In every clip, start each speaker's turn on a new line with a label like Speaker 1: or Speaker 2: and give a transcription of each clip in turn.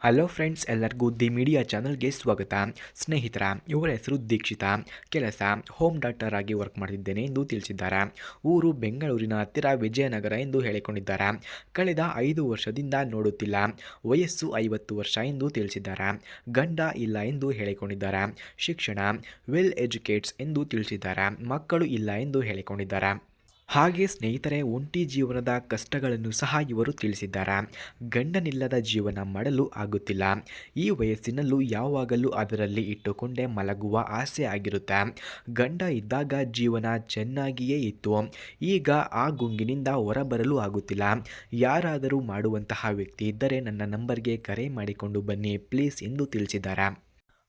Speaker 1: Hello friends, ಎಲ್ಲರಿಗೂ the media ಚಾನಲ್ಗೆ ಸ್ವಾಗತ. ಸ್ನೇಹಿತರ, ಇವರ ಹೆಸರು ದೀಕ್ಷಿತಾ. ಕೆಲಸ ಹೋಮ್ ಡಾಕ್ಟರ್ ಆಗಿ ವರ್ಕ್ ಮಾಡ್ತಿದ್ದೇನೆ ಎಂದು ತಿಳಿಸಿದ್ದಾರೆ. ಊರು ಬೆಂಗಳೂರಿನ ಹತ್ತಿರ ವಿಜಯನಗರ ಎಂದು ಹೇಳಿಕೊಂಡಿದ್ದಾರೆ. ಕಳೆದ 5 ವರ್ಷದಿಂದ ನೋಡುತ್ತಿಲ್ಲ. ವಯಸ್ಸು 50 ವರ್ಷ ಎಂದು ತಿಳಿಸಿದ್ದಾರೆ. ಗಂಡ ಇಲ್ಲ ಎಂದು ಹೇಳಿಕೊಂಡಿದ್ದಾರೆ. ಶಿಕ್ಷಣ ವೆಲ್ ಎಜುಕೇಟ್ಸ್ ಎಂದು ತಿಳಿಸಿದ್ದಾರೆ. ಮಕ್ಕಳು ಇಲ್ಲ ಎಂದು ಹೇಳಿಕೊಂಡಿದ್ದಾರೆ. ಹಾಗೆ ಸ್ನೇಹಿತರೆ, ಒಂಟಿ ಜೀವನದ ಕಷ್ಟಗಳನ್ನು ಸಹ ಇವರು ತಿಳಿಸಿದ್ದಾರೆ. ಗಂಡನಿಲ್ಲದ ಜೀವನ ಮಾಡಲು ಆಗುತ್ತಿಲ್ಲ. ಈ ವಯಸ್ಸಿನಲ್ಲೂ ಯಾವಾಗಲೂ ಅದರಲ್ಲಿ ಇಟ್ಟುಕೊಂಡೇ ಮಲಗುವ ಆಸೆ ಆಗಿರುತ್ತೆ. ಗಂಡ ಇದ್ದಾಗ ಜೀವನ ಚೆನ್ನಾಗಿಯೇ ಇತ್ತು. ಈಗ ಆ ಗುಂಗಿನಿಂದ ಹೊರಬರಲು ಆಗುತ್ತಿಲ್ಲ. ಯಾರಾದರೂ ಮಾಡುವಂತಹ ವ್ಯಕ್ತಿ ಇದ್ದರೆ ನನ್ನ ನಂಬರ್ಗೆ ಕರೆ ಮಾಡಿಕೊಂಡು ಬನ್ನಿ ಪ್ಲೀಸ್ ಎಂದು ತಿಳಿಸಿದ್ದಾರೆ.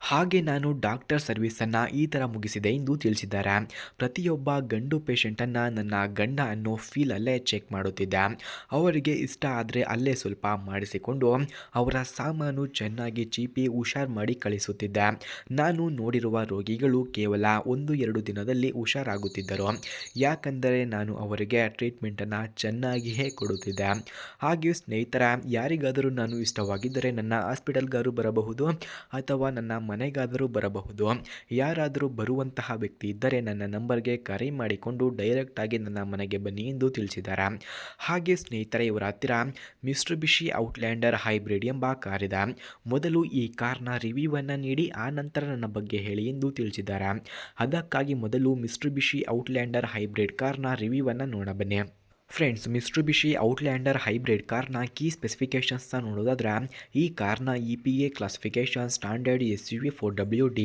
Speaker 1: ಹಾಗೆ ನಾನು ಡಾಕ್ಟರ್ ಸರ್ವಿಸನ್ನು ಈ ಥರ ಮುಗಿಸಿದೆ ಎಂದು ತಿಳಿಸಿದ್ದಾರೆ. ಪ್ರತಿಯೊಬ್ಬ ಗಂಡು ಪೇಷಂಟನ್ನು ನನ್ನ ಗಂಡ ಅನ್ನೋ ಫೀಲಲ್ಲೇ ಚೆಕ್ ಮಾಡುತ್ತಿದ್ದೆ. ಅವರಿಗೆ ಇಷ್ಟ ಆದರೆ ಅಲ್ಲೇ ಸ್ವಲ್ಪ ಮಾಡಿಸಿಕೊಂಡು ಅವರ ಸಾಮಾನು ಚೆನ್ನಾಗಿ ಚೀಪಿ ಹುಷಾರು ಮಾಡಿ ಕಳಿಸುತ್ತಿದ್ದೆ. ನಾನು ನೋಡಿರುವ ರೋಗಿಗಳು ಕೇವಲ 1-2 ದಿನದಲ್ಲಿ ಹುಷಾರಾಗುತ್ತಿದ್ದರು. ಯಾಕಂದರೆ ನಾನು ಅವರಿಗೆ ಟ್ರೀಟ್ಮೆಂಟನ್ನು ಚೆನ್ನಾಗಿಯೇ ಕೊಡುತ್ತಿದ್ದೆ. ಹಾಗೆ ಸ್ನೇಹಿತರ, ಯಾರಿಗಾದರೂ ನಾನು ಇಷ್ಟವಾಗಿದ್ದರೆ ನನ್ನ ಹಾಸ್ಪಿಟಲ್ಗಾರು ಬರಬಹುದು ಅಥವಾ ನನ್ನ ಮನೆಗಾದರೂ ಬರಬಹುದು. ಯಾರಾದರೂ ಬರುವಂತಹ ವ್ಯಕ್ತಿ ಇದ್ದರೆ ನನ್ನ ನಂಬರ್ಗೆ ಕರೆ ಮಾಡಿಕೊಂಡು ಡೈರೆಕ್ಟಾಗಿ ನನ್ನ ಮನೆಗೆ ಬನ್ನಿ ಎಂದು ತಿಳಿಸಿದ್ದಾರೆ. ಹಾಗೆ ಸ್ನೇಹಿತರೆ, ಇವರ ಹತ್ತಿರ ಮಿಟ್ಸುಬಿಷಿ ಔಟ್ಲ್ಯಾಂಡರ್ ಹೈಬ್ರಿಡ್ ಎಂಬ ಕಾರಿದೆ. ಮೊದಲು ಈ ಕಾರ್ನ ರಿವ್ಯೂವನ್ನು ನೀಡಿ ಆ ನಂತರ ನನ್ನ ಬಗ್ಗೆ ಹೇಳಿ ಎಂದು ತಿಳಿಸಿದ್ದಾರೆ. ಅದಕ್ಕಾಗಿ ಮೊದಲು ಮಿಟ್ಸುಬಿಷಿ ಔಟ್ಲ್ಯಾಂಡರ್ ಹೈಬ್ರಿಡ್ ಕಾರ್ನ ರಿವ್ಯೂವನ್ನು ನೋಡಬನ್ನಿ. ಫ್ರೆಂಡ್ಸ್, ಮಿಟ್ಸುಬಿಷಿ ಔಟ್ಲ್ಯಾಂಡರ್ ಹೈಬ್ರಿಡ್ ಕಾರ್ನ ಕೀ ಸ್ಪೆಸಿಫಿಕೇಷನ್ಸ್ನ ನೋಡೋದಾದ್ರೆ, ಈ ಕಾರ್ನ EPA classification standard SUV 4WD,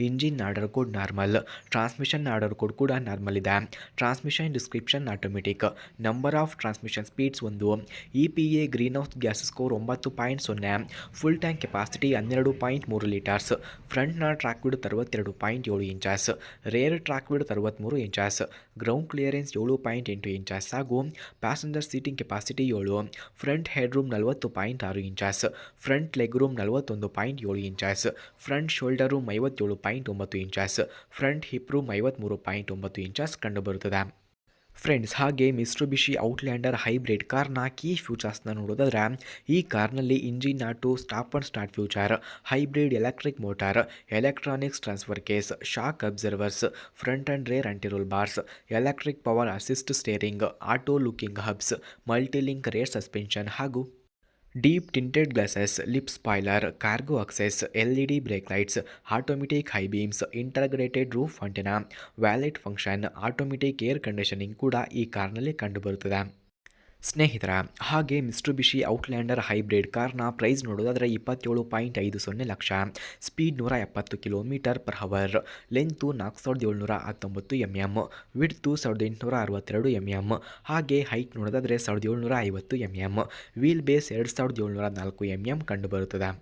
Speaker 1: engine order code normal, transmission order code ಕೂಡ ನಾರ್ಮಲ್ ಇದೆ. Transmission description automatic, number of transmission speeds 1, EPA green house gas score 9.0, full tank capacity 12.3 litres, ಫ್ರಂಟ್ನ track width 62.7 inches, rear track width 63 inches, ground clearance 7.8 inches ಹಾಗೂ passenger seating capacity 7, front head room 40.6 inches, front leg room 41.7 inches, front shoulder room 57.9 inches, front hip room 53.9 inches ಕಂಡುಬರುತ್ತದೆ. Friends, ಹಾಗೆ Mitsubishi Outlander hybrid ಕಾರ್ನ key ಫ್ಯೂಚರ್ಸ್ನ ನೋಡೋದಾದ್ರೆ, ಈ ಕಾರ್ನಲ್ಲಿ engine auto stop and start future, hybrid electric motor, electronics transfer case, shock absorbers, front and rear antiroll bars, electric power assist steering, auto looking hubs, multilink rear suspension ಹಾಗೂ deep tinted glasses, lip spoiler, cargo access, LED brake lights, automatic high beams, integrated roof antenna, valet function, automatic air conditioning ಕೂಡ ಈ ಕಾರ್ನಲ್ಲಿ ಕಂಡುಬರುತ್ತದೆ. ಸ್ನೇಹಿತರ, ಹಾಗೆ Mitsubishi Outlander hybrid ಕಾರ್ನ price ನೋಡೋದಾದರೆ 27.50 lakh, speed 170 km/h, length 4719 mm, width 1862 mm, ಹಾಗೆ height ನೋಡೋದಾದರೆ 1750 mm, ವೀಲ್ ಬೇಸ್ 2704 mm ಕಂಡುಬರುತ್ತದೆ.